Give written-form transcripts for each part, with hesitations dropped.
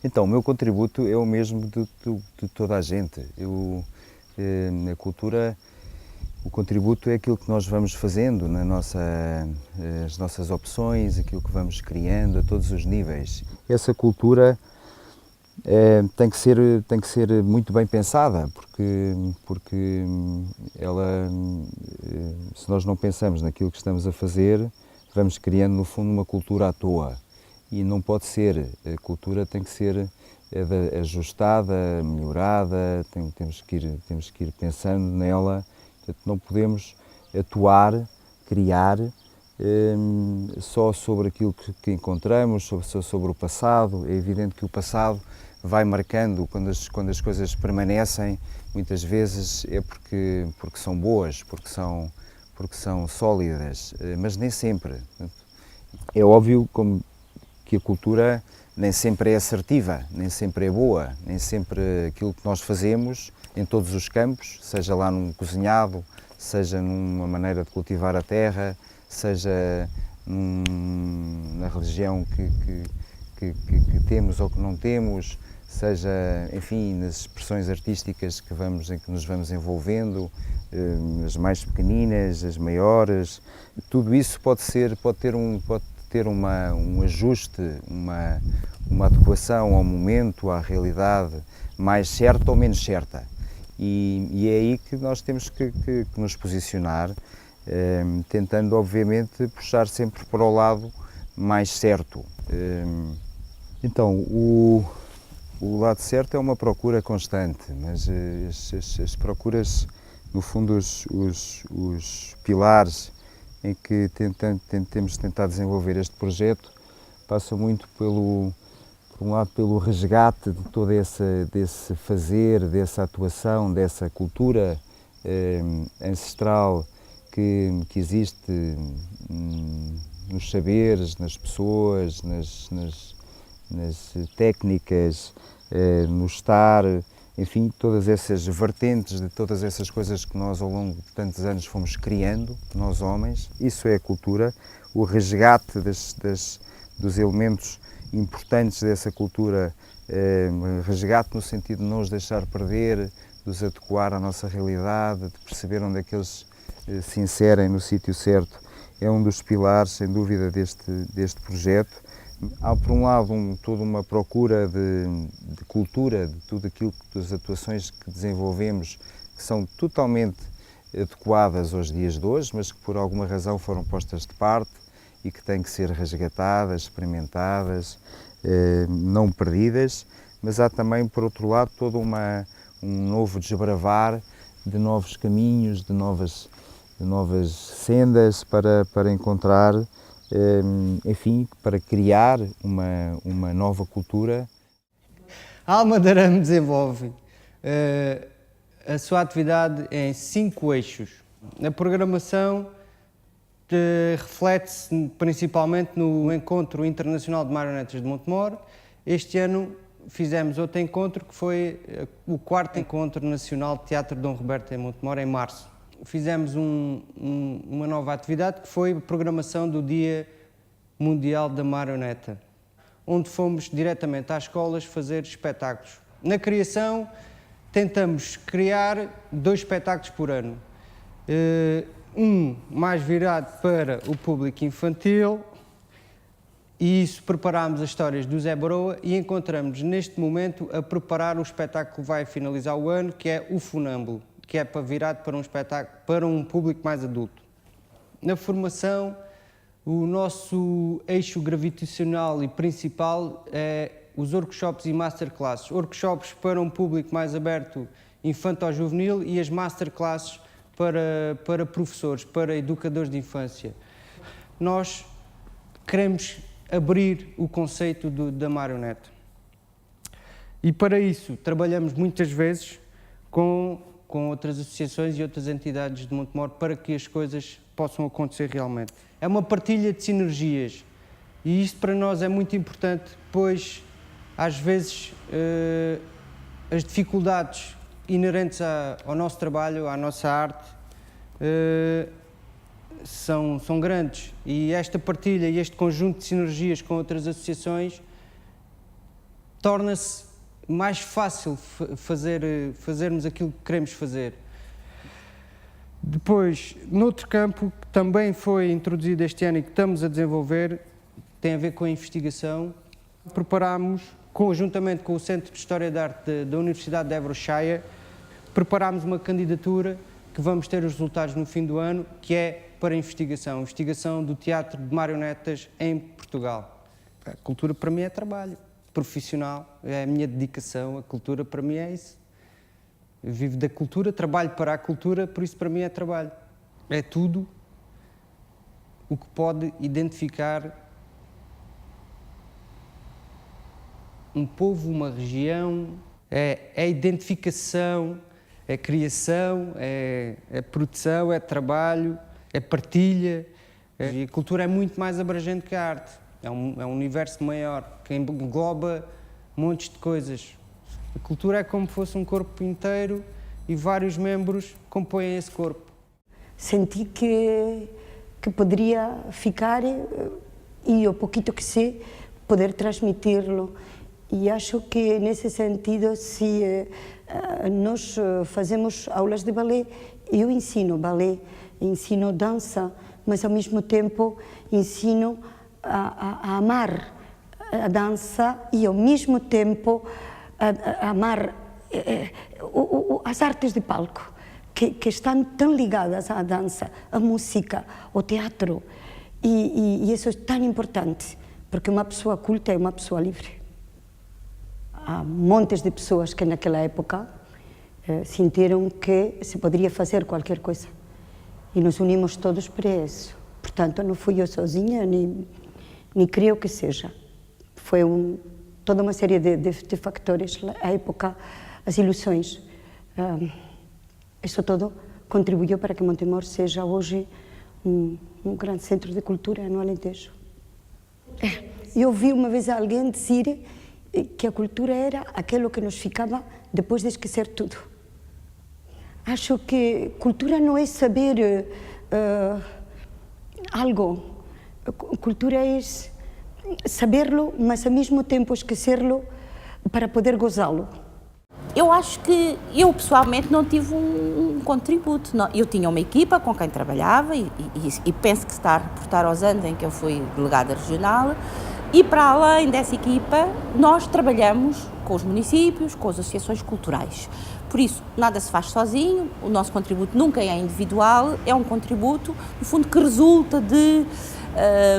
Então, o meu contributo é o mesmo de toda a gente. A cultura, o contributo é aquilo que nós vamos fazendo as nossas opções, aquilo que vamos criando a todos os níveis. Essa cultura tem que ser muito bem pensada, porque se nós não pensamos naquilo que estamos a fazer, vamos criando no fundo uma cultura à toa. E não pode ser, a cultura tem que ser ajustada, melhorada, temos que ir pensando nela, portanto não podemos atuar, criar só sobre aquilo que encontramos, só sobre o passado. É evidente que o passado vai marcando, quando as coisas permanecem, muitas vezes é porque são boas, porque são sólidas, mas nem sempre. É óbvio que a cultura nem sempre é assertiva, nem sempre é boa, nem sempre aquilo que nós fazemos em todos os campos, seja lá num cozinhado, seja numa maneira de cultivar a terra, seja na religião que temos ou que não temos, seja, enfim, nas expressões artísticas em que nos vamos envolvendo, as mais pequeninas, as maiores, tudo isso pode ter um ajuste, uma adequação ao momento, à realidade, mais certa ou menos certa. E é aí que nós temos que nos posicionar, tentando, obviamente, puxar sempre para o lado mais certo. Então, o lado certo é uma procura constante, mas as procuras, no fundo, os pilares em que temos tentado desenvolver este projeto passam muito por um lado, pelo resgate de todo desse fazer, dessa atuação, dessa cultura ancestral que existe nos saberes, nas pessoas, nas técnicas, no estar, enfim, todas essas vertentes de todas essas coisas que nós ao longo de tantos anos fomos criando, nós homens. Isso é a cultura, o resgate dos elementos importantes dessa cultura, resgate no sentido de não os deixar perder, de os adequar à nossa realidade, de perceber onde é que eles se inserem no sítio certo, é um dos pilares, sem dúvida, deste projeto. Há, por um lado, toda uma procura de cultura, de tudo aquilo, das atuações que desenvolvemos, que são totalmente adequadas aos dias de hoje, mas que por alguma razão foram postas de parte e que têm que ser resgatadas, experimentadas, não perdidas, mas há também, por outro lado, todo um novo desbravar de novos caminhos, de novas sendas para encontrar, enfim, para criar uma nova cultura. A Alma de Arame desenvolve a sua atividade em 5 eixos. A programação reflete-se principalmente no Encontro Internacional de Marionetas de Montemor. Este ano fizemos outro encontro, que foi o 4º Encontro Nacional de Teatro Dom Roberto em Montemor, em março. Fizemos uma nova atividade, que foi a programação do Dia Mundial da Marioneta, onde fomos diretamente às escolas fazer espetáculos. Na criação, tentamos criar 2 espetáculos por ano. Um mais virado para o público infantil, e isso preparámos as histórias do Zé Baroa e encontramos neste momento a preparar o espetáculo que vai finalizar o ano, que é o Funâmbulo, que é virado para um espetáculo para um público mais adulto. Na formação, o nosso eixo gravitacional e principal é os workshops e masterclasses. Workshops para um público mais aberto, infanto-juvenil, e as masterclasses para professores, para educadores de infância. Nós queremos abrir o conceito da marioneta. E para isso trabalhamos muitas vezes com outras associações e outras entidades de Montemor para que as coisas possam acontecer realmente. É uma partilha de sinergias e isto para nós é muito importante, pois às vezes as dificuldades inerentes ao nosso trabalho, à nossa arte, são grandes, e esta partilha e este conjunto de sinergias com outras associações torna-se mais fácil fazermos aquilo que queremos fazer. Depois, noutro campo que também foi introduzido este ano e que estamos a desenvolver, tem a ver com a investigação. Preparámos, conjuntamente com o Centro de História da Arte da Universidade de Évora Cheia, preparámos uma candidatura que vamos ter os resultados no fim do ano, que é para a investigação do teatro de marionetas em Portugal. A cultura para mim é trabalho profissional, é a minha dedicação, a cultura para mim é isso. Eu vivo da cultura, trabalho para a cultura, por isso para mim é trabalho. É tudo o que pode identificar um povo, uma região, é identificação, é criação, é produção, é trabalho, é partilha. E a cultura é muito mais abrangente que a arte. É um universo maior, que engloba montes de coisas. A cultura é como se fosse um corpo inteiro e vários membros compõem esse corpo. Senti que poderia ficar e o pouquinho que sei, poder transmitir-lo. E acho que, nesse sentido, se nós fazemos aulas de balé, eu ensino balé, ensino dança, mas ao mesmo tempo ensino a amar a dança e ao mesmo tempo a amar as artes de palco, que estão tão ligadas à dança, à música, ao teatro. E isso é tão importante, porque uma pessoa culta é uma pessoa livre. Há montes de pessoas que naquela época sentiram que se poderia fazer qualquer coisa. E nos unimos todos para isso. Portanto, não fui eu sozinha, nem creio que seja. Foi toda uma série de factores, a época, as ilusões. Isso tudo contribuiu para que Montemor seja hoje um grande centro de cultura no Alentejo. Eu ouvi uma vez alguém dizer que a cultura era aquilo que nos ficava depois de esquecer tudo. Acho que cultura não é saber algo. Cultura é saberlo, mas ao mesmo tempo esquecerlo para poder gozá-lo. Eu acho que eu pessoalmente não tive um contributo. Eu tinha uma equipa com quem trabalhava e penso que se está a reportar aos anos em que eu fui delegada regional. E para além dessa equipa, nós trabalhamos com os municípios, com as associações culturais. Por isso, nada se faz sozinho, o nosso contributo nunca é individual, é um contributo, no fundo, que resulta de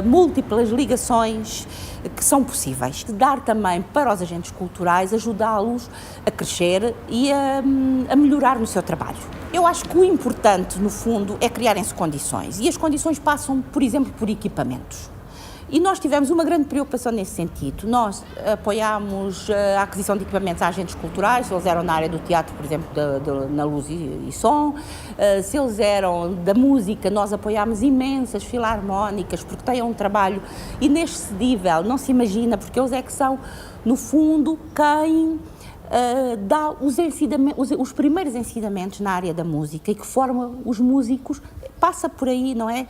múltiplas ligações que são possíveis. Dar também para os agentes culturais, ajudá-los a crescer e a melhorar no seu trabalho. Eu acho que o importante, no fundo, é criarem-se condições. E as condições passam, por exemplo, por equipamentos. E nós tivemos uma grande preocupação nesse sentido. Nós apoiámos a aquisição de equipamentos a agentes culturais, se eles eram na área do teatro, por exemplo, na luz e som, se eles eram da música, nós apoiámos imensas filarmónicas, porque têm um trabalho inexcedível, não se imagina, porque eles é que são, no fundo, quem dá os primeiros ensinamentos na área da música e que forma os músicos, passa por aí, não é?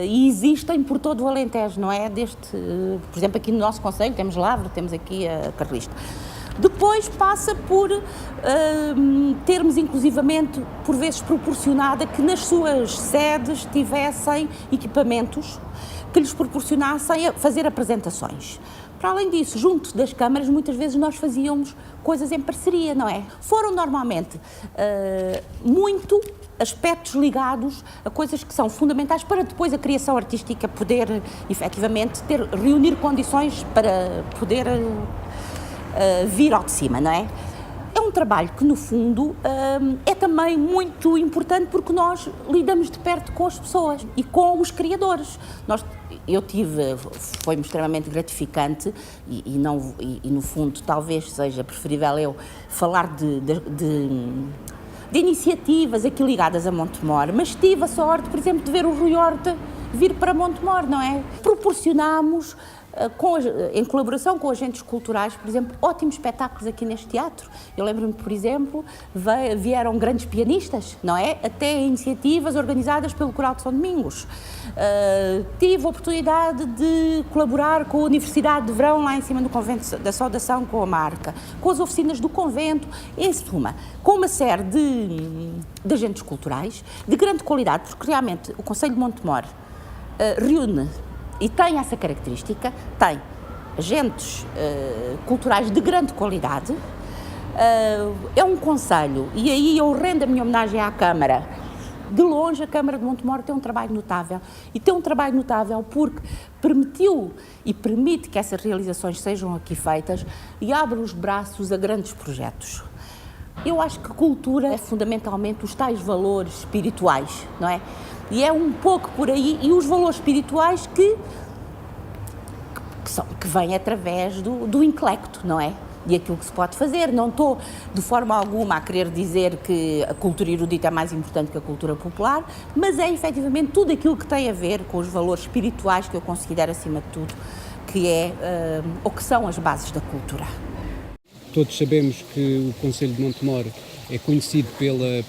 E existem por todo o Alentejo, não é? Por exemplo, aqui no nosso concelho temos Lavra, temos aqui a Carlista. Depois passa por termos, inclusivamente, por vezes proporcionada, que nas suas sedes tivessem equipamentos que lhes proporcionassem fazer apresentações. Para além disso, junto das câmaras, muitas vezes nós fazíamos coisas em parceria, não é? Foram normalmente muito aspectos ligados a coisas que são fundamentais para depois a criação artística poder, efetivamente, reunir condições para poder vir ao de cima, não é? É um trabalho que, no fundo, é também muito importante porque nós lidamos de perto com as pessoas e com os criadores. Foi-me extremamente gratificante e no fundo, talvez seja preferível eu falar de iniciativas aqui ligadas a Montemor, mas tive a sorte, por exemplo, de ver o Rui Horta vir para Montemor, não é? Proporcionámos em colaboração com agentes culturais, por exemplo, ótimos espetáculos aqui neste teatro. Eu lembro-me, por exemplo, vieram grandes pianistas, não é? Até iniciativas organizadas pelo Coral de São Domingos. Tive a oportunidade de colaborar com a Universidade de Verão, lá em cima do Convento da Saudação, com a marca, com as oficinas do convento, em suma, com uma série de agentes culturais de grande qualidade, porque realmente o Concelho de Montemor reúne e tem essa característica, tem agentes culturais de grande qualidade, é um concelho, e aí eu rendo a minha homenagem à Câmara. De longe, a Câmara de Montemor tem um trabalho notável, e tem um trabalho notável porque permitiu e permite que essas realizações sejam aqui feitas e abre os braços a grandes projetos. Eu acho que cultura é fundamentalmente os tais valores espirituais, não é? E é um pouco por aí, e os valores espirituais que vêm através do intelecto, não é? E aquilo que se pode fazer. Não estou, de forma alguma, a querer dizer que a cultura erudita é mais importante que a cultura popular, mas é, efetivamente, tudo aquilo que tem a ver com os valores espirituais que eu considero, acima de tudo, que ou que são as bases da cultura. Todos sabemos que o Concelho de Montemor é conhecido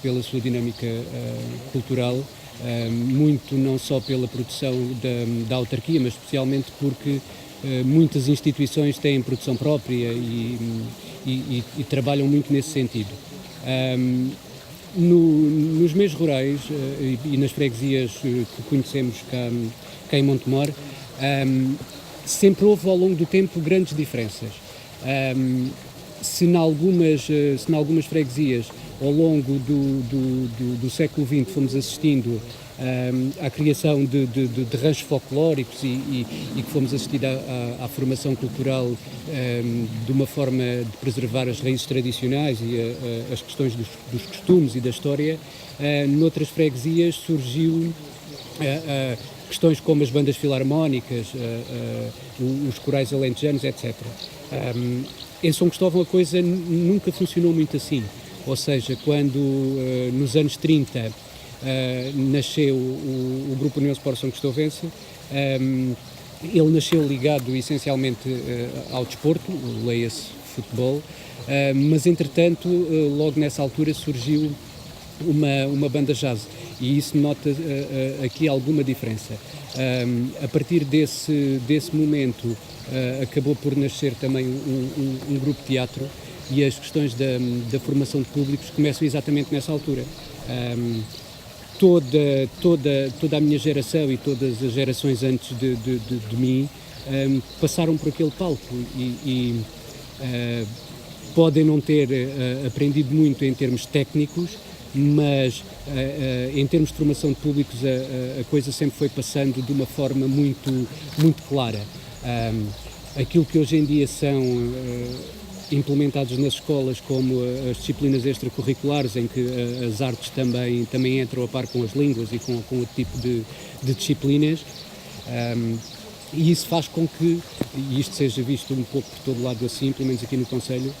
pela sua dinâmica cultural, muito não só pela produção da autarquia, mas especialmente porque muitas instituições têm produção própria e trabalham muito nesse sentido. Nos meios rurais e nas freguesias que conhecemos cá em Montemor, sempre houve ao longo do tempo grandes diferenças. Se em algumas freguesias ao longo do século XX fomos assistindo à criação de ranchos folclóricos e que fomos assistir à formação cultural de uma forma de preservar as raízes tradicionais e as questões dos costumes e da história, noutras freguesias surgiu questões como as bandas filarmónicas, os corais alentejanos, etc. Em São Cristóvão a coisa nunca funcionou muito assim, ou seja, quando nos anos 30 nasceu o Grupo União Sport São Cristovense, ele nasceu ligado essencialmente ao desporto, leia-se futebol, mas entretanto logo nessa altura surgiu uma banda jazz e isso nota aqui alguma diferença. A partir desse momento acabou por nascer também um grupo de teatro e as questões da formação de públicos começam exatamente nessa altura. Toda a minha geração e todas as gerações antes de mim passaram por aquele palco e podem não ter aprendido muito em termos técnicos, mas em termos de formação de públicos a coisa sempre foi passando de uma forma muito, muito clara. Aquilo que hoje em dia são implementados nas escolas como as disciplinas extracurriculares, em que as artes também entram a par com as línguas e com outro tipo de disciplinas, e isso faz com que, e isto seja visto um pouco por todo lado assim, pelo menos aqui no Concelho,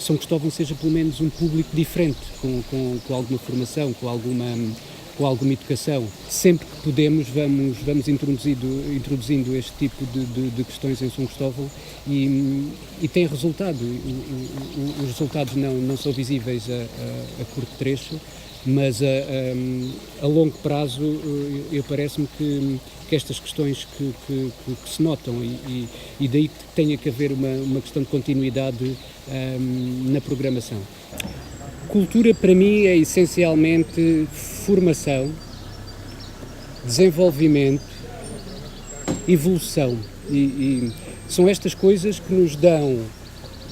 São Cristóvão seja pelo menos um público diferente, com alguma formação, com alguma educação. Sempre que podemos vamos introduzindo este tipo de questões em São Cristóvão e tem resultado. Os resultados não são visíveis a curto trecho, mas a longo prazo parece-me que estas questões que se notam e daí que tenha que haver uma questão de continuidade na programação. Cultura para mim é essencialmente formação, desenvolvimento, evolução e são estas coisas que nos dão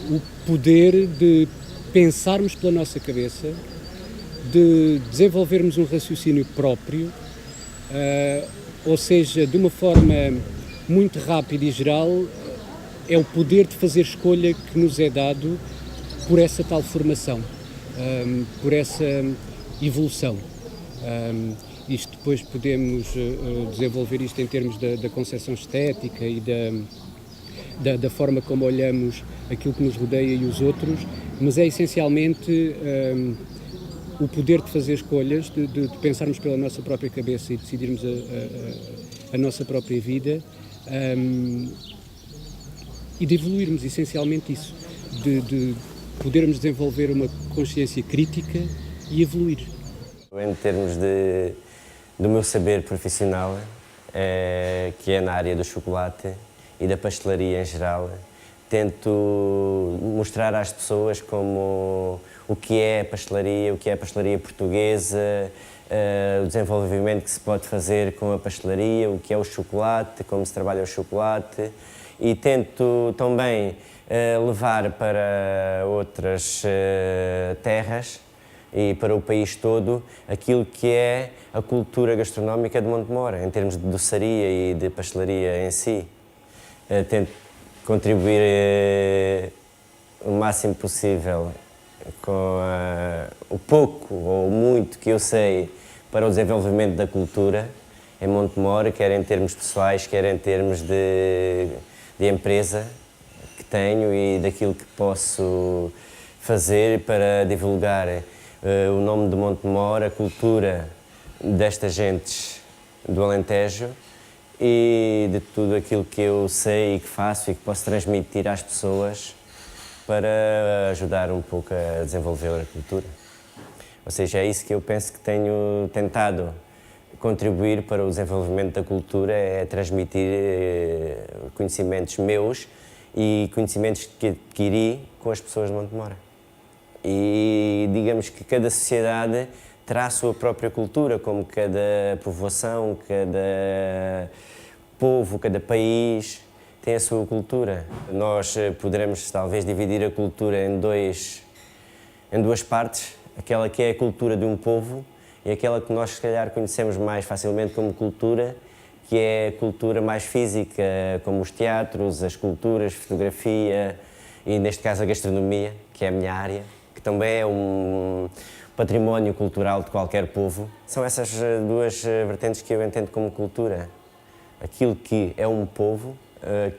o poder de pensarmos pela nossa cabeça, de desenvolvermos um raciocínio próprio, ou seja, de uma forma muito rápida e geral, é o poder de fazer escolha que nos é dado por essa tal formação, por essa evolução. Isto depois podemos desenvolver isto em termos da concepção estética e da forma como olhamos aquilo que nos rodeia e os outros, mas é essencialmente o poder de fazer escolhas, de pensarmos pela nossa própria cabeça e decidirmos a nossa própria vida, e de evoluirmos essencialmente isso, de podermos desenvolver uma consciência crítica e evoluir. Em termos do meu saber profissional, que é na área do chocolate e da pastelaria em geral, tento mostrar às pessoas como o que é a pastelaria portuguesa, o desenvolvimento que se pode fazer com a pastelaria, o que é o chocolate, como se trabalha o chocolate, e tento também levar para outras terras e para o país todo aquilo que é a cultura gastronómica de Montemor, em termos de doçaria e de pastelaria em si. Tento contribuir o máximo possível com o pouco ou muito que eu sei para o desenvolvimento da cultura em Montemor, quer em termos pessoais, quer em termos de empresa que tenho e daquilo que posso fazer para divulgar o nome de Montemor, a cultura destas gentes do Alentejo e de tudo aquilo que eu sei e que faço e que posso transmitir às pessoas para ajudar um pouco a desenvolver a cultura. Ou seja, é isso que eu penso que tenho tentado contribuir para o desenvolvimento da cultura, é transmitir conhecimentos meus e conhecimentos que adquiri com as pessoas de Montemor. E digamos que cada sociedade terá a sua própria cultura, como cada povoação, cada povo, cada país tem a sua cultura. Nós poderemos talvez dividir a cultura em duas partes, aquela que é a cultura de um povo e aquela que nós se calhar conhecemos mais facilmente como cultura, que é a cultura mais física, como os teatros, as esculturas, fotografia e neste caso a gastronomia, que é a minha área, que também é um património cultural de qualquer povo. São essas duas vertentes que eu entendo como cultura. Aquilo que é um povo,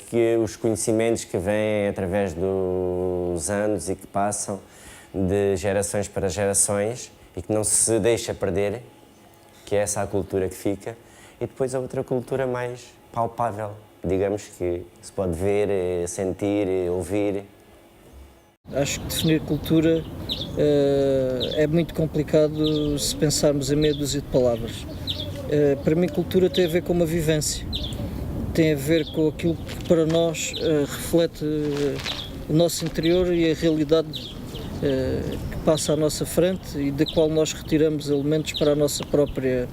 que os conhecimentos que vêm através dos anos e que passam de gerações para gerações e que não se deixa perder, que é essa a cultura que fica. E depois a outra cultura mais palpável, digamos, que se pode ver, sentir, ouvir. Acho que definir cultura é muito complicado se pensarmos em meia dúzia de palavras. Para mim, cultura tem a ver com uma vivência, tem a ver com aquilo que para nós reflete o nosso interior e a realidade que passa à nossa frente e da qual nós retiramos elementos para a nossa própria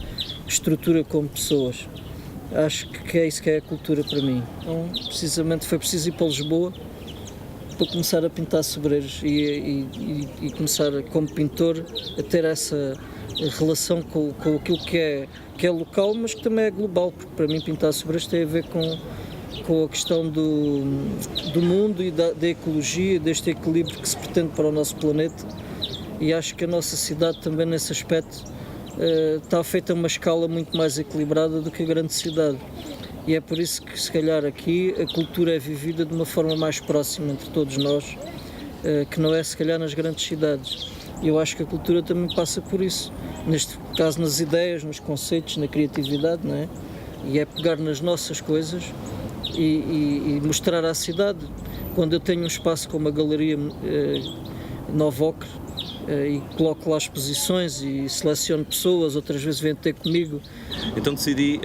estrutura como pessoas. Acho que é isso que é a cultura para mim. Então, precisamente foi preciso ir para Lisboa para começar a pintar sobreiros e começar, como pintor, a ter essa relação com aquilo que é local, mas que também é global, porque para mim pintar sobreiros tem a ver com a questão do mundo e da ecologia, deste equilíbrio que se pretende para o nosso planeta, e acho que a nossa cidade também nesse aspecto está feita a uma escala muito mais equilibrada do que a grande cidade. E é por isso que, se calhar, aqui a cultura é vivida de uma forma mais próxima entre todos nós, que não é, se calhar, nas grandes cidades. E eu acho que a cultura também passa por isso. Neste caso, nas ideias, nos conceitos, na criatividade, não é? E é pegar nas nossas coisas e mostrar à cidade. Quando eu tenho um espaço como a Galeria Nova Ocre, e coloco lá exposições e seleciono pessoas, outras vezes vêm ter comigo. Então decidi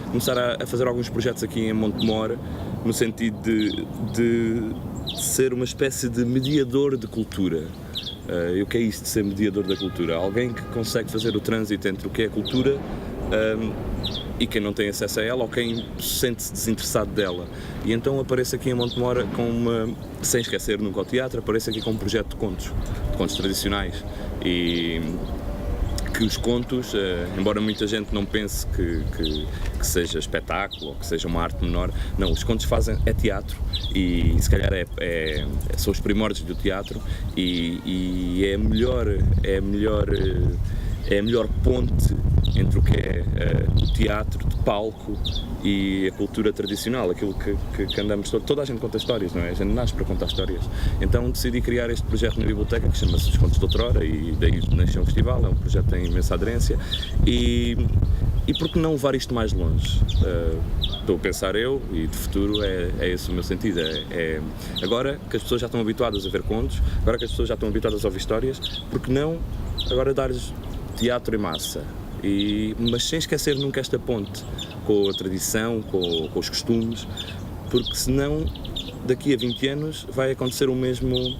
começar a fazer alguns projetos aqui em Montemor, no sentido de ser uma espécie de mediador de cultura. E o que é isso de ser mediador da cultura? Alguém que consegue fazer o trânsito entre o que é cultura e quem não tem acesso a ela, ou quem sente-se desinteressado dela. E então apareço aqui em Montemor sem esquecer nunca o teatro, apareço aqui com um projeto de contos tradicionais. E que os contos, embora muita gente não pense que seja espetáculo ou que seja uma arte menor, não, os contos é teatro e se calhar são os primórdios do teatro e é a melhor ponte entre o que é o teatro de palco e a cultura tradicional, aquilo que andamos toda a gente conta histórias, não é? A gente nasce para contar histórias. Então decidi criar este projeto na biblioteca que chama-se Os Contos de Outrora, e daí nasceu um festival, é um projeto que tem imensa aderência, e por que não levar isto mais longe? Estou a pensar eu, e de futuro é esse o meu sentido, agora que as pessoas já estão habituadas a ver contos, agora que as pessoas já estão habituadas a ouvir histórias, por que não agora dar-lhes teatro em massa? Mas sem esquecer nunca esta ponte com a tradição, com os costumes, porque senão daqui a 20 anos vai acontecer o mesmo.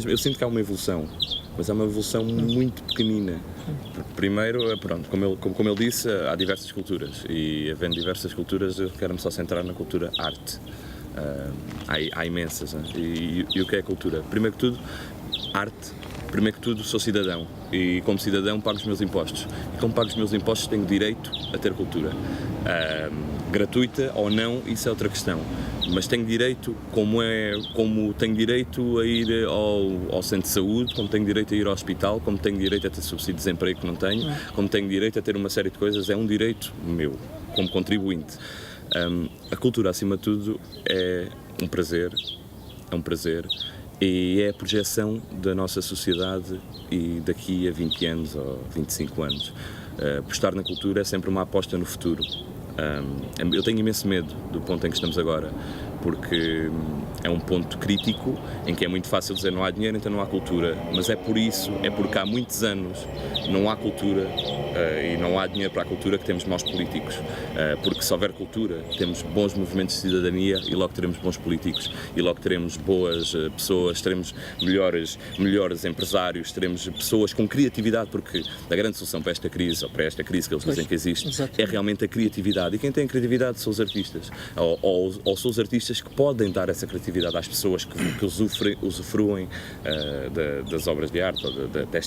Eu sinto que há uma evolução, mas é uma evolução muito pequenina. Primeiro, pronto, como ele disse, há diversas culturas, e havendo diversas culturas eu quero-me só centrar na cultura arte. Há imensas, né? E o que é a cultura? Primeiro que tudo, arte. Primeiro que tudo, sou cidadão, e como cidadão pago os meus impostos. E como pago os meus impostos tenho direito a ter cultura. Gratuita ou não, isso é outra questão. Mas tenho direito, como tenho direito a ir ao centro de saúde, como tenho direito a ir ao hospital, como tenho direito a ter subsídio de desemprego que não tenho, como tenho direito a ter uma série de coisas, é um direito meu, como contribuinte. A cultura, acima de tudo, é um prazer, e é a projeção da nossa sociedade e daqui a 20 anos ou 25 anos. Apostar na cultura é sempre uma aposta no futuro. Eu tenho imenso medo do ponto em que estamos agora, porque é um ponto crítico em que é muito fácil dizer não há dinheiro, então não há cultura, mas é porque há muitos anos não há cultura e não há dinheiro para a cultura que temos maus políticos, porque se houver cultura temos bons movimentos de cidadania e logo teremos bons políticos, e logo teremos boas pessoas, teremos melhores empresários, teremos pessoas com criatividade, porque a grande solução para esta crise, ou para esta crise que eles dizem que existe, é realmente a criatividade, e quem tem criatividade são os artistas, ou são os artistas que podem dar essa criatividade às pessoas que usufruem das obras de arte, ou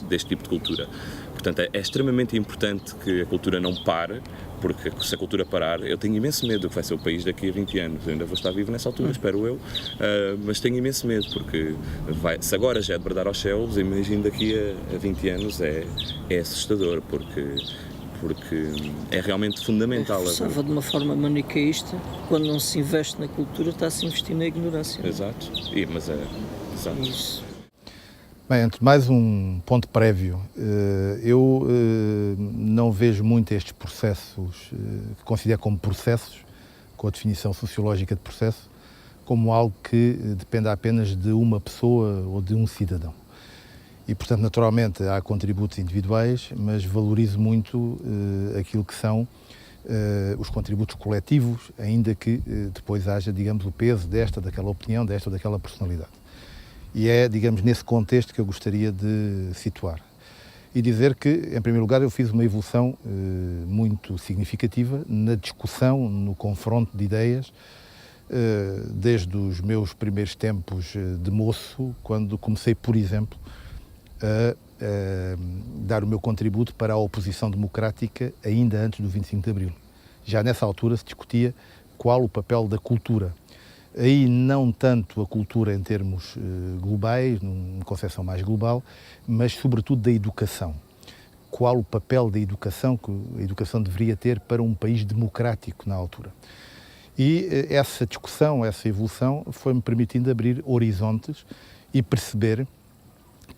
deste tipo de cultura. Portanto, é extremamente importante que a cultura não pare, porque se a cultura parar, eu tenho imenso medo do que vai ser o país daqui a 20 anos. Eu ainda vou estar vivo nessa altura, espero eu, mas tenho imenso medo, porque se agora já é de bradar aos céus, imagino daqui a 20 anos é assustador, porque é realmente fundamental. Pensava de uma forma maniqueísta, quando não se investe na cultura, está-se a investir na ignorância. Exato, exato. Isso. Bem, antes de mais um ponto prévio. Eu não vejo muito estes processos, que considero como processos, com a definição sociológica de processo, como algo que dependa apenas de uma pessoa ou de um cidadão. E, portanto, naturalmente, há contributos individuais, mas valorizo muito aquilo que são os contributos coletivos, ainda que depois haja, digamos, o peso daquela opinião, desta ou daquela personalidade. E é, digamos, nesse contexto que eu gostaria de situar. E dizer que, em primeiro lugar, eu fiz uma evolução muito significativa na discussão, no confronto de ideias, desde os meus primeiros tempos de moço, quando comecei, por exemplo, a dar o meu contributo para a oposição democrática ainda antes do 25 de Abril. Já nessa altura se discutia qual o papel da cultura. Aí não tanto a cultura em termos globais, numa concepção mais global, mas sobretudo da educação. Qual o papel da educação que a educação deveria ter para um país democrático na altura. E essa discussão, essa evolução, foi-me permitindo abrir horizontes e perceber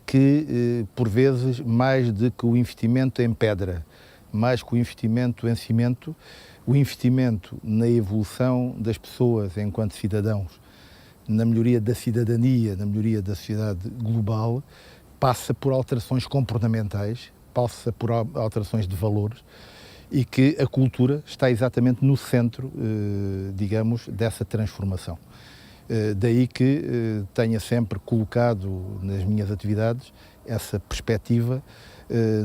que, por vezes, mais do que o investimento em pedra, mais que o investimento em cimento, o investimento na evolução das pessoas enquanto cidadãos, na melhoria da cidadania, na melhoria da sociedade global, passa por alterações comportamentais, passa por alterações de valores, e que a cultura está exatamente no centro, digamos, dessa transformação. Daí que tenha sempre colocado nas minhas atividades essa perspectiva,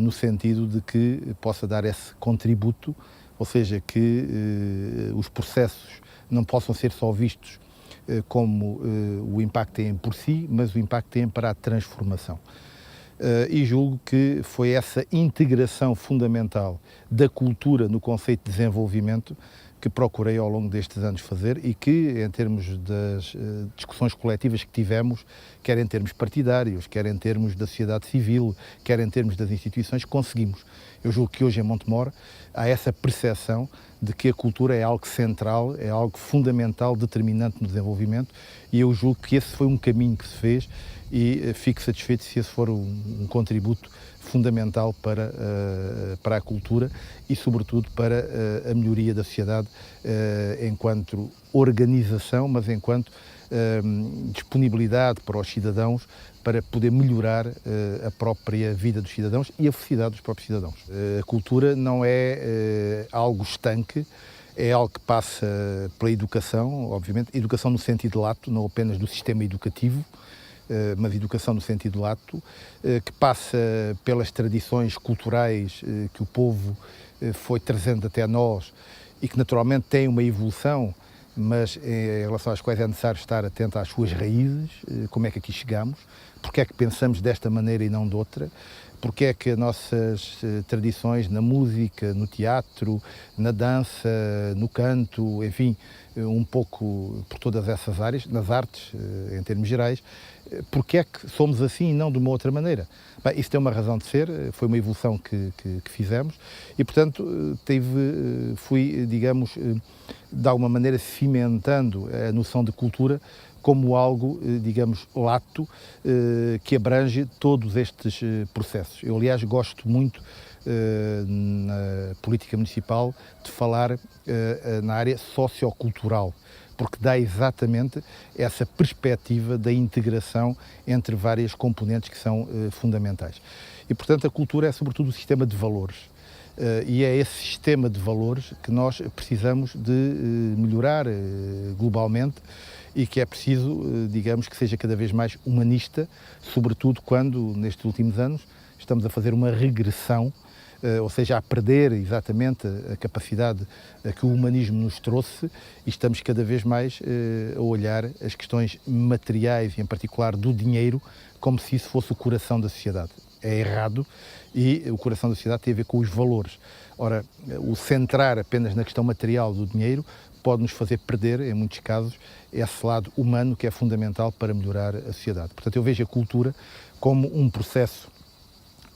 no sentido de que possa dar esse contributo, ou seja, que os processos não possam ser só vistos como o impacto que têm por si, mas o impacto que têm para a transformação. E julgo que foi essa integração fundamental da cultura no conceito de desenvolvimento que procurei ao longo destes anos fazer e que, em termos das discussões coletivas que tivemos, quer em termos partidários, quer em termos da sociedade civil, quer em termos das instituições, conseguimos. Eu julgo que hoje em Montemor há essa percepção de que a cultura é algo central, é algo fundamental, determinante no desenvolvimento, e eu julgo que esse foi um caminho que se fez e fico satisfeito se esse for um contributo fundamental para a cultura e, sobretudo, para a melhoria da sociedade enquanto organização, mas enquanto disponibilidade para os cidadãos para poder melhorar a própria vida dos cidadãos e a felicidade dos próprios cidadãos. A cultura não é algo estanque, é algo que passa pela educação, obviamente, educação no sentido lato, não apenas do sistema educativo, mas educação no sentido lato, que passa pelas tradições culturais que o povo foi trazendo até nós e que naturalmente tem uma evolução, mas em relação às quais é necessário estar atento às suas raízes, como é que aqui chegamos, porque é que pensamos desta maneira e não de outra, porque é que as nossas tradições na música, no teatro, na dança, no canto, enfim, um pouco por todas essas áreas, nas artes, em termos gerais, porque é que somos assim e não de uma outra maneira? Bem, isso tem uma razão de ser, foi uma evolução que fizemos e, portanto, fui, digamos, de alguma maneira cimentando a noção de cultura como algo, digamos, lato, que abrange todos estes processos. Eu, aliás, gosto muito na política municipal de falar na área sociocultural, porque dá exatamente essa perspectiva da integração entre várias componentes que são fundamentais. E, portanto, a cultura é sobretudo o sistema de valores. E é esse sistema de valores que nós precisamos de melhorar globalmente e que é preciso, digamos, que seja cada vez mais humanista, sobretudo quando, nestes últimos anos, estamos a fazer uma regressão, ou seja, a perder exatamente a capacidade que o humanismo nos trouxe e estamos cada vez mais a olhar as questões materiais e, em particular, do dinheiro, como se isso fosse o coração da sociedade. É errado e o coração da sociedade tem a ver com os valores. Ora, o centrar apenas na questão material do dinheiro pode nos fazer perder, em muitos casos, esse lado humano que é fundamental para melhorar a sociedade. Portanto, eu vejo a cultura como um processo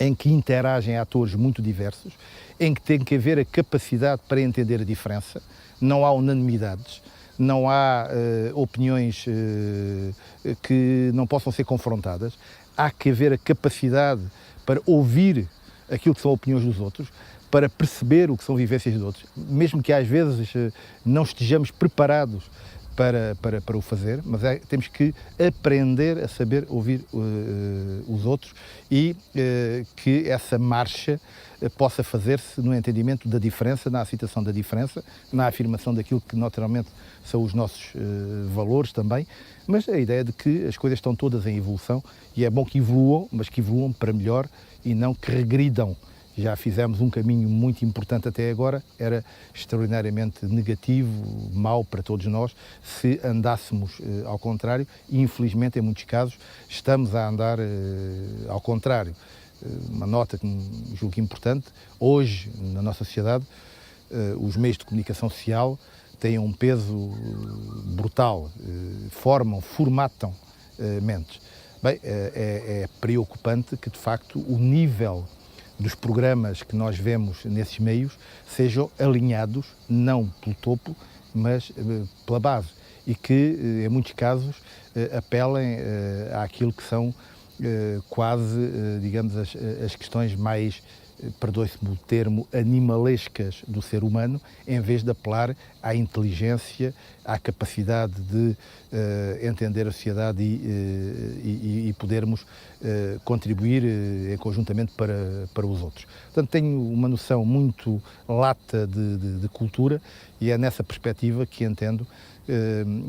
em que interagem atores muito diversos, em que tem que haver a capacidade para entender a diferença, não há unanimidades, não há opiniões que não possam ser confrontadas, há que haver a capacidade para ouvir aquilo que são opiniões dos outros, para perceber o que são vivências dos outros, mesmo que às vezes não estejamos preparados para o fazer, mas temos que aprender a saber ouvir os outros e que essa marcha possa fazer-se no entendimento da diferença, na aceitação da diferença, na afirmação daquilo que naturalmente são os nossos valores também, mas a ideia de que as coisas estão todas em evolução e é bom que evoluam, mas que evoluam para melhor e não que regridam. Já fizemos um caminho muito importante até agora, era extraordinariamente negativo, mau para todos nós, se andássemos ao contrário, e infelizmente em muitos casos estamos a andar ao contrário. Uma nota que me julgo importante, hoje na nossa sociedade os meios de comunicação social têm um peso brutal, formatam mentes. Bem, é preocupante que de facto o nível dos programas que nós vemos nesses meios sejam alinhados, não pelo topo, mas pela base. E que, em muitos casos, apelem àquilo que são quase, digamos, as questões mais, perdoe-se-me o termo, animalescas do ser humano, em vez de apelar à inteligência, à capacidade de entender a sociedade e podermos contribuir conjuntamente para os outros. Portanto, tenho uma noção muito lata de cultura e é nessa perspectiva que entendo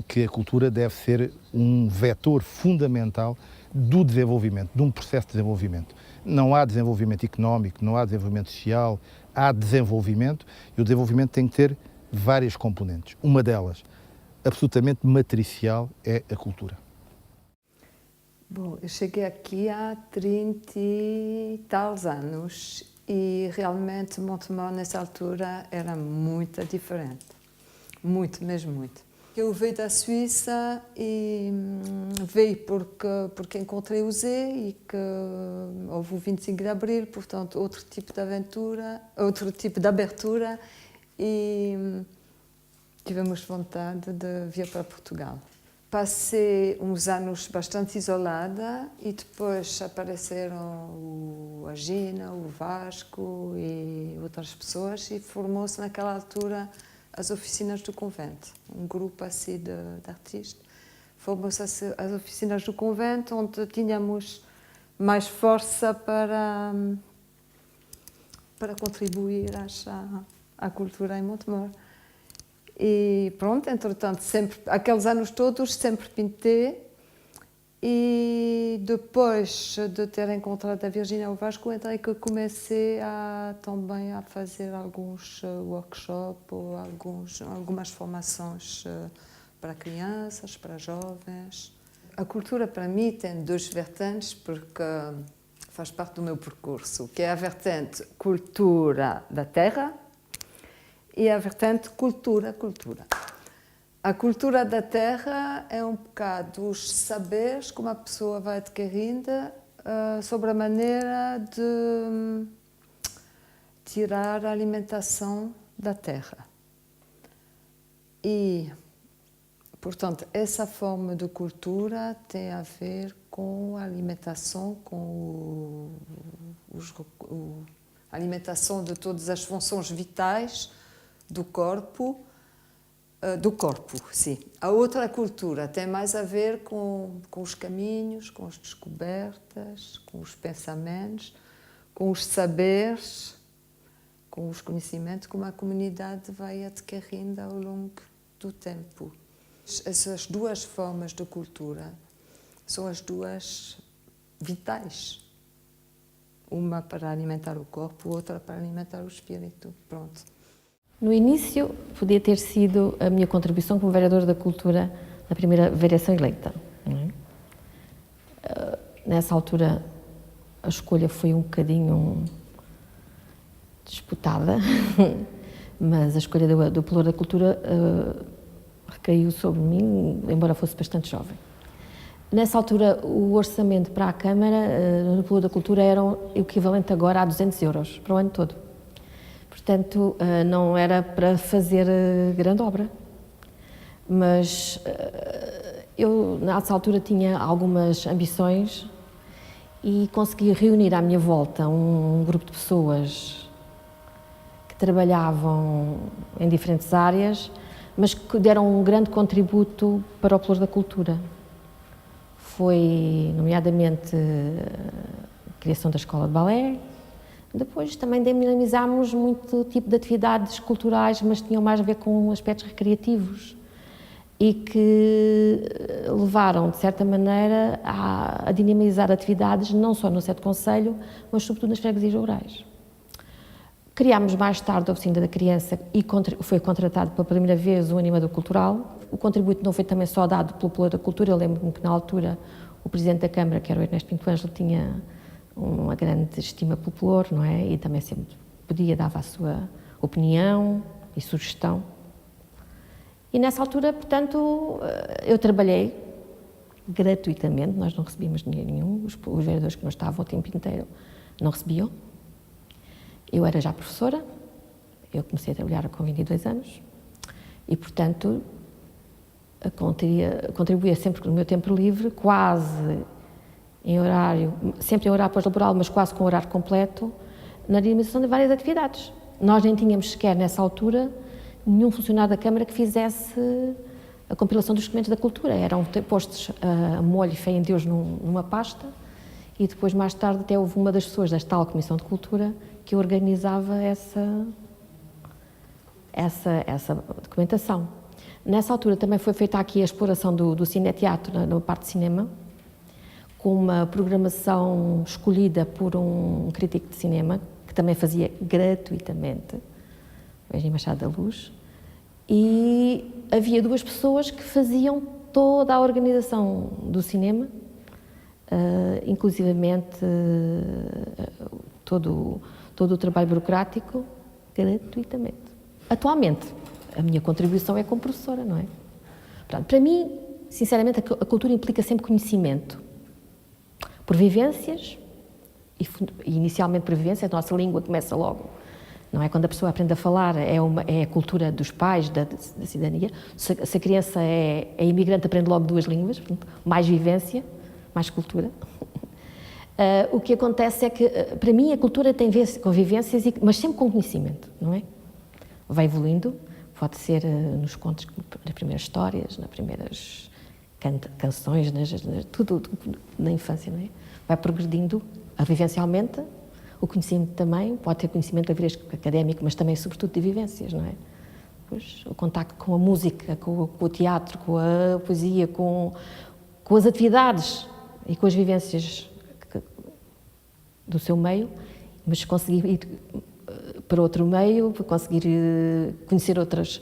que a cultura deve ser um vetor fundamental do desenvolvimento, de um processo de desenvolvimento. Não há desenvolvimento económico, não há desenvolvimento social, há desenvolvimento e o desenvolvimento tem que ter várias componentes. Uma delas, absolutamente matricial, é a cultura. Bom, eu cheguei aqui há 30 e tals anos e realmente Montemor nessa altura era muito diferente, muito, mesmo muito. Eu veio da Suíça e veio porque encontrei o Zé e que houve o 25 de Abril, portanto outro tipo de aventura, outro tipo de abertura e tivemos vontade de vir para Portugal. Passei uns anos bastante isolada e depois apareceram a Gina, o Vasco e outras pessoas e formou-se naquela altura as oficinas do convento, um grupo assim de artistas. Formou-se as oficinas do convento onde tínhamos mais força para contribuir à cultura em Montemor. E pronto, entretanto, aqueles anos todos sempre pintei e depois de ter encontrado a Virgínia e o Vasco, então é que comecei também a fazer alguns workshops ou algumas formações para crianças, para jovens. A cultura para mim tem duas vertentes porque faz parte do meu percurso, que é a vertente cultura da terra e a vertente cultura. A cultura da terra é um bocado os saberes que uma pessoa vai adquirindo sobre a maneira de tirar a alimentação da terra. E, portanto, essa forma de cultura tem a ver com a alimentação, com a alimentação de todas as funções vitais do corpo, sim. A outra cultura tem mais a ver com os caminhos, com as descobertas, com os pensamentos, com os saberes, com os conhecimentos que uma comunidade vai adquirindo ao longo do tempo. Essas duas formas de cultura são as duas vitais. Uma para alimentar o corpo, outra para alimentar o espírito. Pronto. No início, podia ter sido a minha contribuição como vereadora da cultura na primeira variação eleita. Nessa altura, a escolha foi um bocadinho disputada, mas a escolha do Pelouro da Cultura recaiu sobre mim, embora fosse bastante jovem. Nessa altura, o orçamento para a Câmara no Pelouro da Cultura era o equivalente agora a 200 euros para o ano todo. Portanto, não era para fazer grande obra, mas eu, nessa altura, tinha algumas ambições e consegui reunir à minha volta um grupo de pessoas que trabalhavam em diferentes áreas, mas que deram um grande contributo para o Pelouro da Cultura. Foi, nomeadamente, a criação da Escola de Balé. Depois também dinamizámos muito tipo de atividades culturais, mas tinham mais a ver com aspectos recreativos e que levaram, de certa maneira, a dinamizar atividades não só no Sete Concelho, mas sobretudo nas freguesias rurais. Criámos mais tarde a Oficina da Criança e foi contratado pela primeira vez o animador cultural. O contributo não foi também só dado pelo Pelouro da Cultura. Eu lembro-me que na altura o Presidente da Câmara, que era o Ernesto Pinto Ângelo, tinha uma grande estima pelo Pelouro, não é? E também sempre dava a sua opinião e sugestão. E nessa altura, portanto, eu trabalhei gratuitamente, nós não recebíamos dinheiro nenhum, os vereadores que não estavam o tempo inteiro não recebiam. Eu era já professora, eu comecei a trabalhar com 22 anos e, portanto, contribuía sempre no meu tempo livre, quase em horário, sempre em horário pós-laboral, mas quase com horário completo, na dinamização de várias atividades. Nós nem tínhamos sequer, nessa altura, nenhum funcionário da Câmara que fizesse a compilação dos documentos da cultura. Eram postos a molho e fé em Deus numa pasta e depois, mais tarde, até houve uma das pessoas da tal Comissão de Cultura que organizava essa documentação. Nessa altura também foi feita aqui a exploração do cineteatro, na parte de cinema, com uma programação escolhida por um crítico de cinema, que também fazia gratuitamente, o Eugênio Machado da Luz, e havia duas pessoas que faziam toda a organização do cinema, inclusivamente todo o trabalho burocrático, gratuitamente. Atualmente, a minha contribuição é como professora, não é? Portanto, para mim, sinceramente, a cultura implica sempre conhecimento. Por vivências, e inicialmente por vivência, a nossa língua começa logo Não é? Quando a pessoa aprende a falar, é a cultura dos pais, da cidadania. Se a criança é imigrante, aprende logo 2 línguas, portanto, mais vivência, mais cultura. O que acontece é que, para mim, a cultura tem a ver com vivências, mas sempre com conhecimento, não é? Vai evoluindo, pode ser nos contos, nas primeiras histórias, nas primeiras canções, tudo na infância, não é? Vai progredindo, a vivência aumenta, o conhecimento também, pode ter conhecimento académico, mas também, sobretudo, de vivências, não é? Pois, o contacto com a música, com o teatro, com a poesia, com as atividades e com as vivências do seu meio, mas conseguir ir para outro meio, conseguir conhecer outras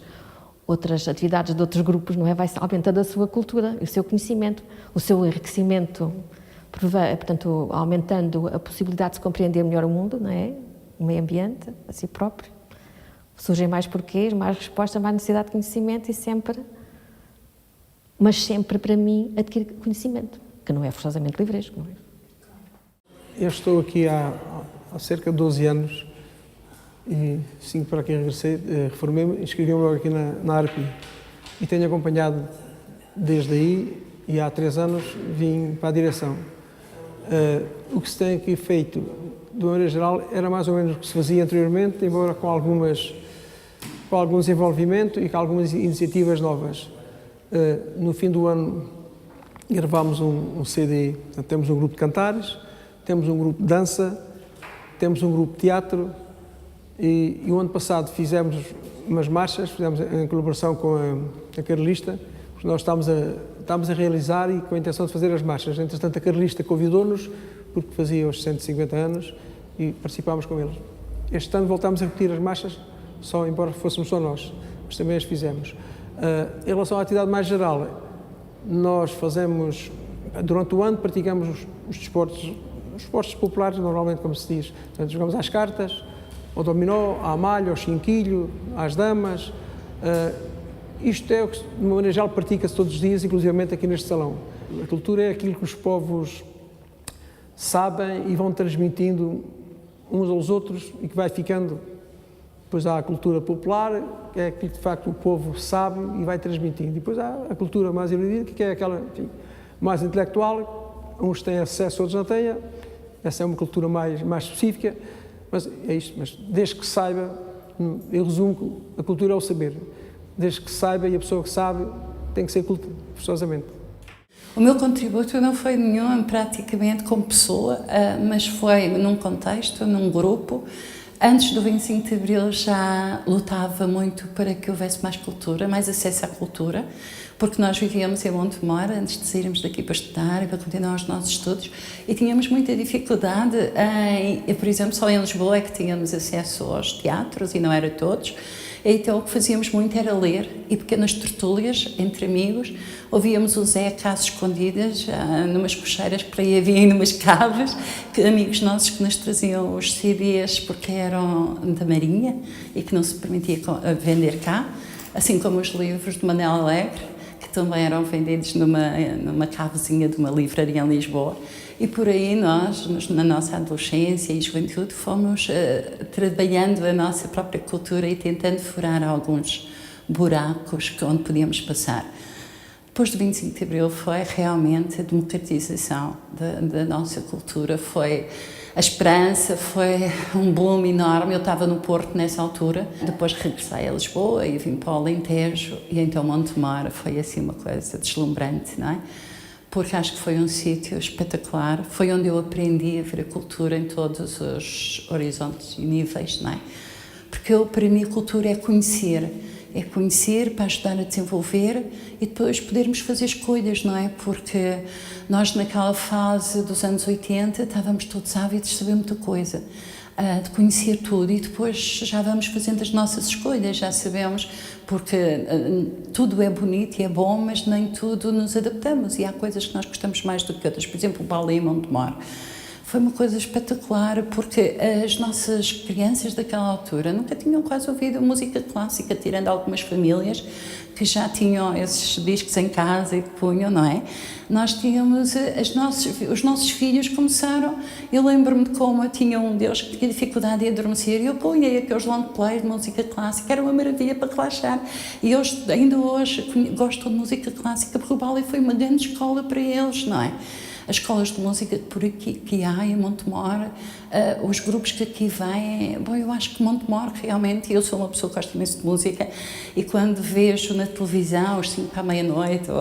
atividades de outros grupos, não é? Vai aumentando a sua cultura, o seu conhecimento, o seu enriquecimento, portanto, aumentando a possibilidade de se compreender melhor o mundo, não é? O meio ambiente, a si próprio. Surgem mais porquês, mais respostas, mais necessidade de conhecimento mas sempre para mim, adquirir conhecimento, que não é forçosamente livresco, não é? Eu estou aqui há cerca de 12 anos e 5 para aqui regressei, reformei-me e inscrevi-me logo aqui na ARPI. E tenho acompanhado desde aí e há 3 anos vim para a direção. O que se tem aqui feito, de uma maneira geral, era mais ou menos o que se fazia anteriormente, embora com algum desenvolvimento e com algumas iniciativas novas. No fim do ano gravámos um CD, portanto, temos um grupo de cantares, temos um grupo de dança, temos um grupo de teatro e o ano passado fizemos umas marchas, fizemos em colaboração com a Carlista, porque nós estávamos a realizar e com a intenção de fazer as marchas. Entretanto, a Carlista convidou-nos, porque fazia os 150 anos, e participámos com eles. Este ano voltámos a repetir as marchas, embora fôssemos só nós, mas também as fizemos. Em relação à atividade mais geral, nós fazemos, durante o ano, praticamos os esportes populares, normalmente, como se diz. Portanto, jogamos às cartas, ao dominó, à malha, ao chinquilho, às damas. Isto é o que, de uma maneira geral, pratica-se todos os dias, inclusivamente aqui neste salão. A cultura é aquilo que os povos sabem e vão transmitindo uns aos outros e que vai ficando. Depois há a cultura popular, que é aquilo que de facto o povo sabe e vai transmitindo. E depois há a cultura mais erudita, que é aquela, enfim, mais intelectual, uns têm acesso, outros não têm. Essa é uma cultura mais específica, mas é isto. Mas desde que saiba, eu resumo que a cultura é o saber. Desde que saiba, e a pessoa que sabe tem que ser culta, forçosamente. O meu contributo não foi nenhum praticamente como pessoa, mas foi num contexto, num grupo. Antes do 25 de Abril já lutava muito para que houvesse mais cultura, mais acesso à cultura, porque nós vivíamos em Montemor antes de sairmos daqui para estudar e para continuar os nossos estudos e tínhamos muita dificuldade por exemplo, só em Lisboa é que tínhamos acesso aos teatros e não era todos. Então o que fazíamos muito era ler e pequenas tertúlias entre amigos. Ouvíamos o Zé às escondidas, numas cocheiras que por aí havia em umas caves, amigos nossos que nos traziam os CDs porque eram da Marinha e que não se permitia vender cá, assim como os livros de Manel Alegre, que também eram vendidos numa cavezinha de uma livraria em Lisboa. E por aí nós, na nossa adolescência e juventude, fomos trabalhando a nossa própria cultura e tentando furar alguns buracos onde podíamos passar. Depois do 25 de Abril foi realmente a democratização da nossa cultura, foi a esperança, foi um boom enorme. Eu estava no Porto nessa altura, depois regressei a Lisboa e vim para o Alentejo e então Montemor foi assim uma coisa deslumbrante, não é? Porque acho que foi um sítio espetacular, foi onde eu aprendi a ver a cultura em todos os horizontes e níveis, não é? Porque para mim a cultura é conhecer para ajudar a desenvolver e depois podermos fazer escolhas, não é? Porque nós naquela fase dos anos 80 estávamos todos ávidos de saber muita coisa, de conhecer tudo e depois já vamos fazendo as nossas escolhas, já sabemos, porque tudo é bonito e é bom, mas nem tudo nos adaptamos e há coisas que nós gostamos mais do que outras. Por exemplo, o balé em Montemor Foi uma coisa espetacular, porque as nossas crianças daquela altura nunca tinham quase ouvido música clássica, tirando algumas famílias que já tinham esses discos em casa e que punham, não é? Nós tínhamos, os nossos filhos começaram, eu lembro-me de como eu tinha um deles que tinha dificuldade em adormecer e eu punha aqueles long plays de música clássica, era uma maravilha para relaxar. E eles, ainda hoje, gostam de música clássica porque o balé foi uma grande escola para eles, não é? As escolas de música por aqui que há em Montemor, os grupos que aqui vêm, bom, eu acho que Montemor realmente, eu sou uma pessoa que gosta imenso de música e quando vejo na televisão, às 5 à meia-noite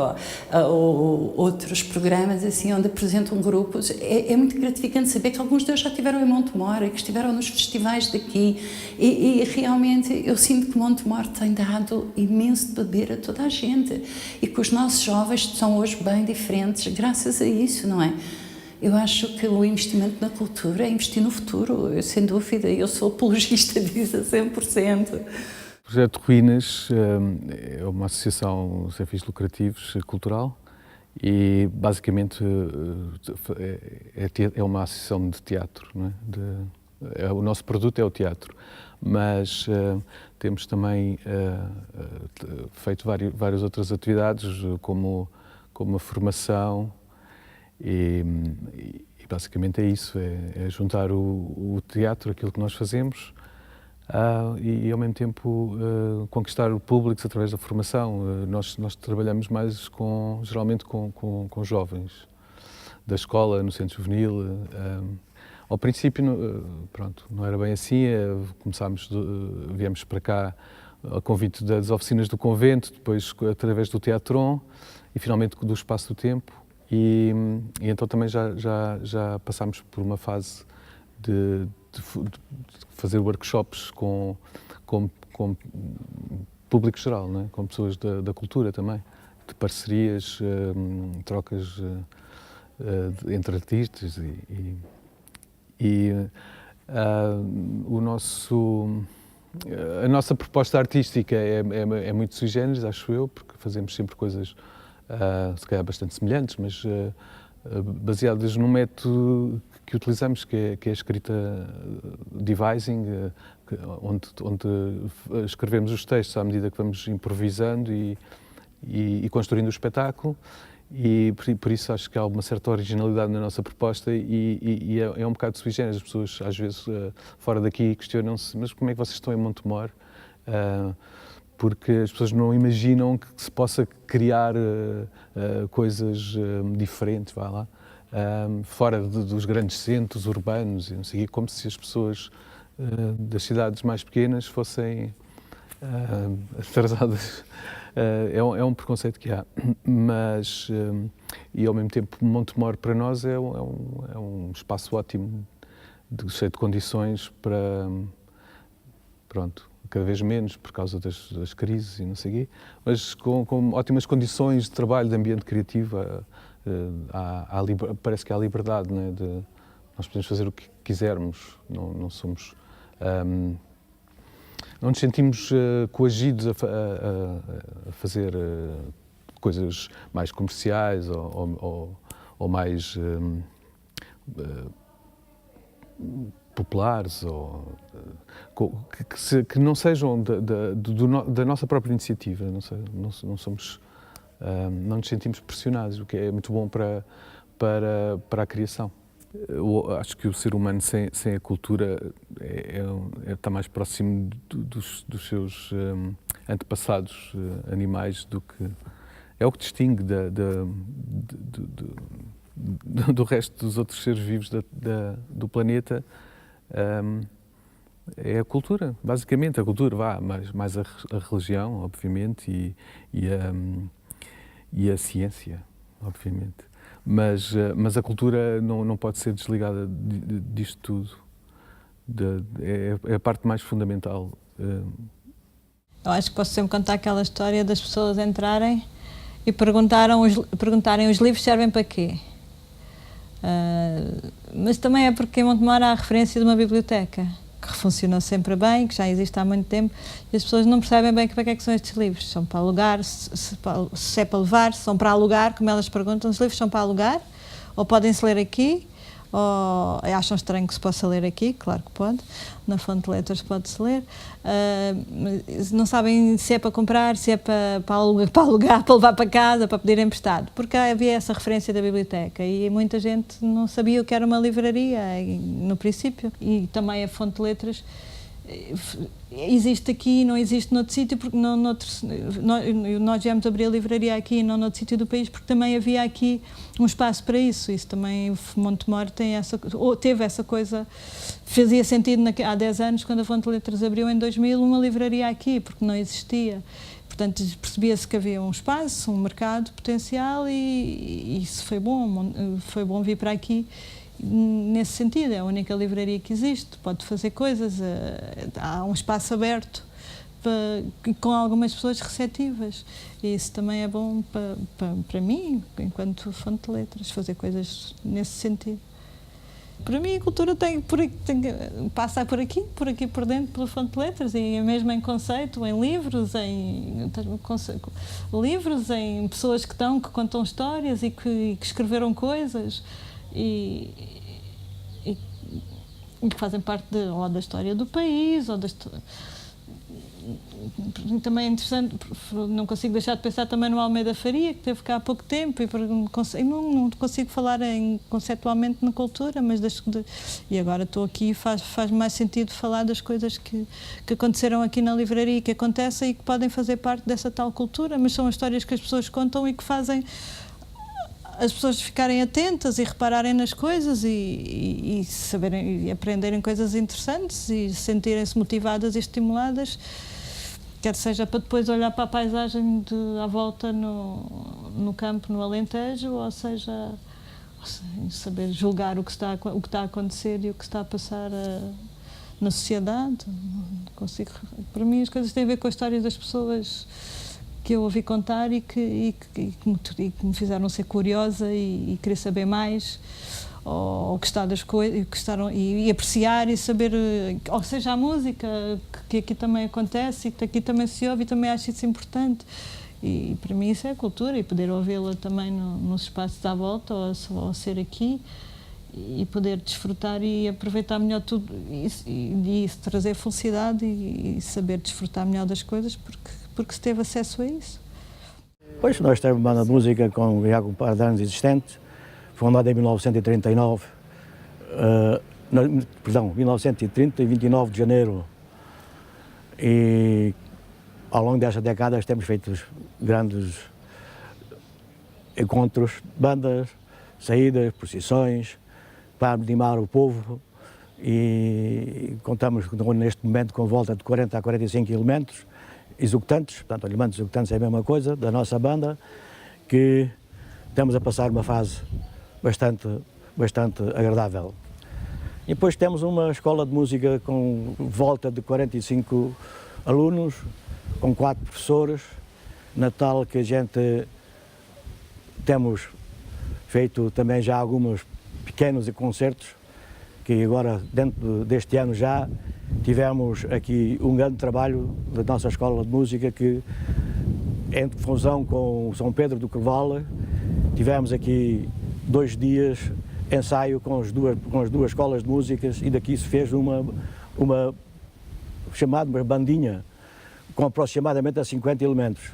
ou outros programas assim onde apresentam grupos, é muito gratificante saber que alguns deles já estiveram em Montemor e que estiveram nos festivais daqui e realmente eu sinto que Montemor tem dado imenso de beber a toda a gente e que os nossos jovens são hoje bem diferentes graças a isso, não é? Eu acho que o investimento na cultura é investir no futuro, sem dúvida, eu sou apologista disso a 100%. O Projeto Ruínas é uma associação sem fins lucrativos cultural e basicamente é uma associação de teatro, não é? O nosso produto é o teatro, mas temos também feito várias outras atividades como a formação. E basicamente é isso, é juntar o teatro, aquilo que nós fazemos, e ao mesmo tempo conquistar o público através da formação. Nós trabalhamos mais geralmente com jovens da escola, no centro juvenil. Ao princípio, pronto, não era bem assim, viemos para cá a convite das oficinas do convento, depois através do Teatron e finalmente do Espaço do Tempo. E então também já passámos por uma fase de fazer workshops com público geral, não é? Com pessoas da cultura também, de parcerias, trocas entre artistas a nossa proposta artística é muito sui generis, acho eu, porque fazemos sempre coisas se calhar bastante semelhantes, mas baseadas num método que utilizamos, que é a escrita devising, onde escrevemos os textos à medida que vamos improvisando e construindo o espetáculo, e por isso acho que há uma certa originalidade na nossa proposta e é um bocado sui generis. As pessoas às vezes fora daqui questionam-se, mas como é que vocês estão em Montemor? Porque as pessoas não imaginam que se possa criar coisas diferentes, vai lá, fora dos grandes centros urbanos, e não sei, como se as pessoas das cidades mais pequenas fossem atrasadas. É um preconceito que há, mas, e ao mesmo tempo, Montemor para nós é um espaço ótimo, cheio de condições para, pronto, cada vez menos por causa das crises e não sei o quê, mas com ótimas condições de trabalho, de ambiente criativo, parece que há liberdade, né, nós podemos fazer o que quisermos, não somos... não nos sentimos coagidos a fazer coisas mais comerciais ou mais populares, ou que não sejam da nossa própria iniciativa. Não somos, não nos sentimos pressionados, o que é muito bom para a criação. Eu acho que o ser humano sem a cultura está mais próximo dos seus antepassados animais do que... É o que distingue do resto dos outros seres vivos do planeta. É a cultura, basicamente. A cultura, mais a religião, obviamente, e a ciência, obviamente. Mas a cultura não pode ser desligada disto tudo. É a parte mais fundamental. Eu acho que posso sempre contar aquela história das pessoas entrarem e perguntarem os livros servem para quê? Mas também é porque em Montemor há a referência de uma biblioteca que funcionou sempre bem, que já existe há muito tempo, e as pessoas não percebem bem para que é que são estes livros. São para alugar, se é para levar, são para alugar, como elas perguntam, os livros são para alugar, ou podem-se ler aqui, ou acham estranho que se possa ler aqui, claro que pode, na Fonte de Letras pode-se ler, não sabem se é para comprar, se é para alugar, para levar para casa, para pedir emprestado, porque havia essa referência da biblioteca e muita gente não sabia o que era uma livraria no princípio, e também a Fonte de Letras existe aqui, não existe noutro sítio, porque nós viemos abrir a livraria aqui e não noutro sítio do país, porque também havia aqui um espaço para isso. Isso também, Montemor teve essa coisa, fazia sentido há 10 anos, quando a Fonte de Letras abriu em 2000, uma livraria aqui, porque não existia. Portanto, percebia-se que havia um espaço, um mercado potencial e isso foi bom vir para aqui. Nesse sentido, é a única livraria que existe, pode fazer coisas, há um espaço aberto com algumas pessoas receptivas e isso também é bom para mim, enquanto Fonte de Letras, fazer coisas nesse sentido. Para mim a cultura passa por aqui por dentro, pela Fonte de Letras, e mesmo em conceito, em livros, em pessoas que contam histórias e que escreveram coisas. E que fazem parte ou da história do país, ou também é interessante, não consigo deixar de pensar também no Almeida Faria, que esteve cá há pouco tempo, e não consigo falar conceptualmente na cultura, mas e agora estou aqui e faz mais sentido falar das coisas que aconteceram aqui na livraria, que acontecem e que podem fazer parte dessa tal cultura, mas são histórias que as pessoas contam e que fazem as pessoas ficarem atentas e repararem nas coisas e saberem e aprenderem coisas interessantes e sentirem-se motivadas e estimuladas, quer seja para depois olhar para a paisagem à volta no campo, no Alentejo, ou seja, saber julgar o que está a acontecer e o que está a passar na sociedade. Para mim as coisas têm a ver com a história das pessoas que eu ouvi contar e que me fizeram ser curiosa e querer saber mais, ou gostar das coisas, e apreciar e saber, ou seja, a música, que aqui também acontece e que aqui também se ouve, e também acho isso importante. E para mim isso é a cultura, e poder ouvi-la também nos espaços à volta, ou ser aqui, e poder desfrutar e aproveitar melhor tudo, e isso trazer felicidade e saber desfrutar melhor das coisas, porque se teve acesso a isso. Pois, nós temos uma banda de música já com um par de anos existente, fundada em 1939, 1930 e 29 de janeiro. E ao longo destas décadas temos feito grandes encontros de bandas, saídas, procissões, para animar o povo, e contamos neste momento com volta de 40 a 45 elementos executantes, portanto, elementos executantes é a mesma coisa, da nossa banda, que estamos a passar uma fase bastante agradável. E depois temos uma escola de música com volta de 45 alunos, com 4 professores, na tal que a gente temos feito também já alguns pequenos concertos, que agora, dentro deste ano já, tivemos aqui um grande trabalho da nossa escola de música, que, em fusão com São Pedro do Carvalho, tivemos aqui 2 dias ensaio com as duas escolas de músicas, e daqui se fez uma bandinha, com aproximadamente 50 elementos.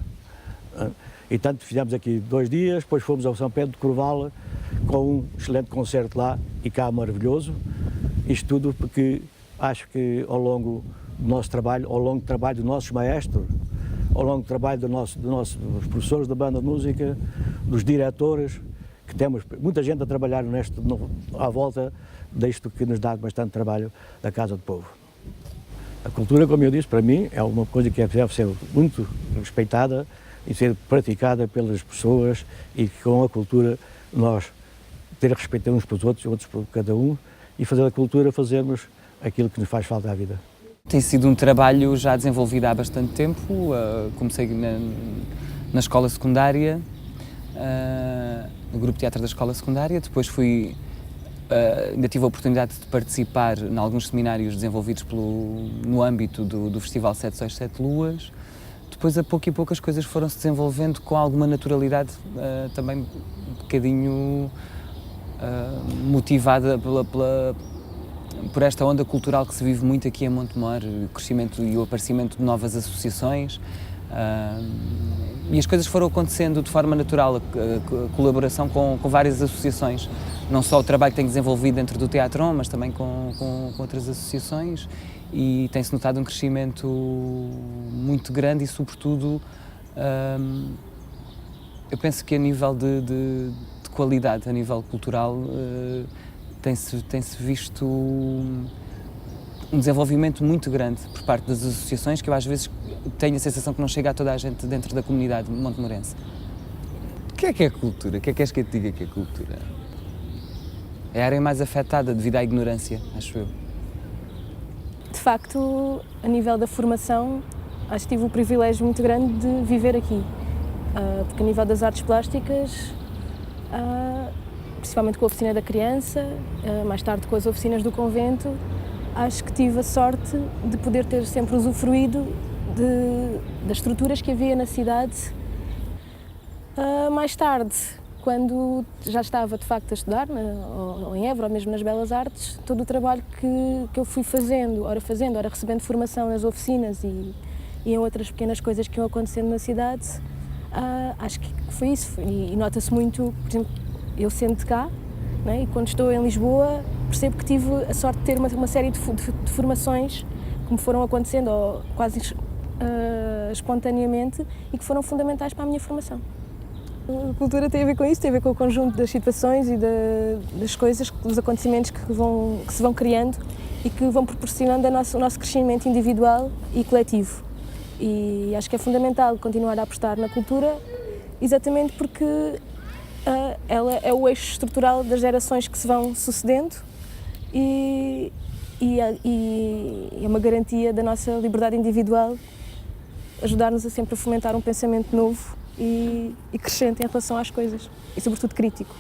E tanto fizemos aqui 2 dias, depois fomos ao São Pedro do Carvalho, com um excelente concerto lá, e cá maravilhoso. Isto tudo porque acho que ao longo do nosso trabalho, ao longo do trabalho dos nossos maestros, ao longo do trabalho dos professores da banda de música, dos diretores, que temos muita gente a trabalhar à volta disto que nos dá bastante trabalho da Casa do Povo. A cultura, como eu disse, para mim é uma coisa que deve ser muito respeitada e ser praticada pelas pessoas, e que com a cultura nós ter respeito uns pelos outros, outros por cada um, e fazer a cultura, fazermos aquilo que nos faz falta à vida. Tem sido um trabalho já desenvolvido há bastante tempo. Comecei na escola secundária, no grupo de teatro da escola secundária, depois ainda tive a oportunidade de participar em alguns seminários desenvolvidos no âmbito do Festival 7 Sóis 7 Luas. Depois, a pouco e pouco, as coisas foram-se desenvolvendo com alguma naturalidade, também um bocadinho motivada por esta onda cultural que se vive muito aqui em Montemor, o crescimento e o aparecimento de novas associações. E as coisas foram acontecendo de forma natural, a colaboração com várias associações, não só o trabalho que tenho desenvolvido dentro do Teatron, mas também com outras associações, e tem-se notado um crescimento muito grande e, sobretudo, eu penso que a nível de qualidade, a nível cultural, tem-se visto um desenvolvimento muito grande por parte das associações, que eu às vezes tenho a sensação que não chega a toda a gente dentro da comunidade montemorense. O que é cultura? O que é que queres que eu te diga que é cultura? É a área mais afetada devido à ignorância, acho eu. De facto, a nível da formação, acho que tive o privilégio muito grande de viver aqui. Porque a nível das artes plásticas, principalmente com a oficina da criança, mais tarde com as oficinas do convento, acho que tive a sorte de poder ter sempre usufruído das estruturas que havia na cidade. Mais tarde, quando já estava de facto a estudar, ou em Évora, ou mesmo nas Belas Artes, todo o trabalho que eu fui fazendo, ora recebendo formação nas oficinas e em outras pequenas coisas que iam acontecendo na cidade, acho que foi isso. E nota-se muito, por exemplo, eu sendo de cá, né, e quando estou em Lisboa, percebo que tive a sorte de ter uma série de formações que me foram acontecendo, ou quase espontaneamente, e que foram fundamentais para a minha formação. A cultura tem a ver com isso, tem a ver com o conjunto das situações e das coisas, dos acontecimentos que se vão criando e que vão proporcionando o nosso crescimento individual e coletivo. E acho que é fundamental continuar a apostar na cultura, exatamente porque ela é o eixo estrutural das gerações que se vão sucedendo e é uma garantia da nossa liberdade individual, ajudar-nos a sempre a fomentar um pensamento novo e crescente em relação às coisas, e sobretudo crítico.